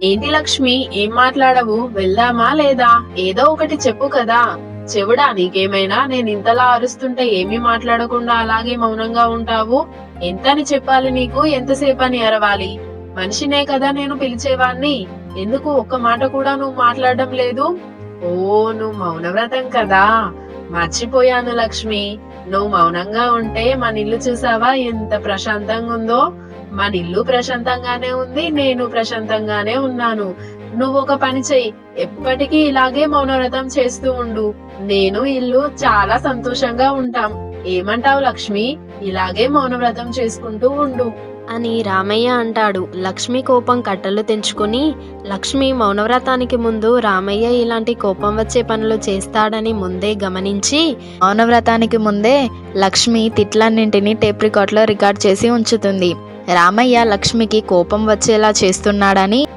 ఏంటి లక్ష్మి, ఏం మాట్లాడవు? వెళ్దామా లేదా? ఏదో ఒకటి చెప్పు కదా. చెవుడా నీకేమైనా? నేను ఇంతలా అరుస్తుంటే ఏమీ మాట్లాడకుండా అలాగే మౌనంగా ఉంటావు? ఎంతని చెప్పాలి నీకు? ఎంతసేపని అరవాలి? మనిషినే కదా నేను పిలిచేవాణ్ణి. ఎందుకు ఒక్క మాట కూడా నువ్వు మాట్లాడడం లేదు? ఓ, నువ్వు మౌనవ్రతం కదా. మర్చిపోయాను లక్ష్మి. నువ్వు మౌనంగా ఉంటే మన ఇల్లు చూసావా ఎంత ప్రశాంతంగా ఉందో. మన ఇల్లు ప్రశాంతంగానే ఉంది, నేను ప్రశాంతంగానే ఉన్నాను. నువ్వు ఒక పని చెయ్యి, ఎప్పటికీ ఇలాగే మౌనవ్రతం చేస్తూ ఉండు. నేను ఇల్లు చాలా సంతోషంగా ఉంటాం. ఏమంటావు లక్ష్మి? ఇలాగే మౌనవ్రతం చేసుకుంటూ ఉండు అని రామయ్య అంటాడు. లక్ష్మి కోపం కట్టలు తెంచుకొని, లక్ష్మి మౌనవ్రతానికి ముందు రామయ్య ఇలాంటి కోపం వచ్చే పనులు చేస్తాడని ముందే గమనించి, మౌనవ్రతానికి ముందే లక్ష్మి తిట్లన్నింటినీ టేప్ రికార్డులో రికార్డ్ చేసి ఉంచుతుంది. రామయ్య లక్ష్మికి కోపం వచ్చేలా చేస్తున్నాడని